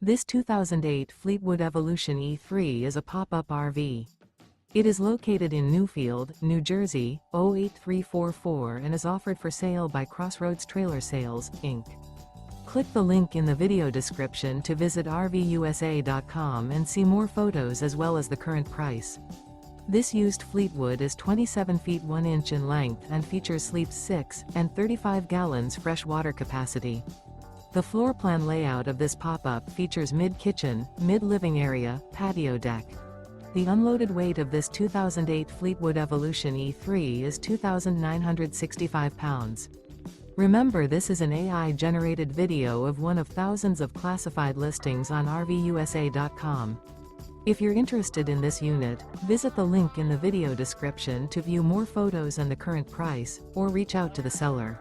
This 2008 Fleetwood Evolution E3 is a pop-up RV. It is located in Newfield, New Jersey, 08344 and is offered for sale by Crossroads Trailer Sales, Inc. Click the link in the video description to visit RVUSA.com and see more photos as well as the current price. This used Fleetwood is 27 feet 1 inch in length and features sleeps 6 and 35 gallons fresh water capacity. The floor plan layout of this pop-up features mid-kitchen, mid-living area, patio deck. The unloaded weight of this 2008 Fleetwood Evolution E3 is 2,965 pounds. Remember, this is an AI-generated video of one of thousands of classified listings on RVUSA.com. If you're interested in this unit, visit the link in the video description to view more photos and the current price, or reach out to the seller.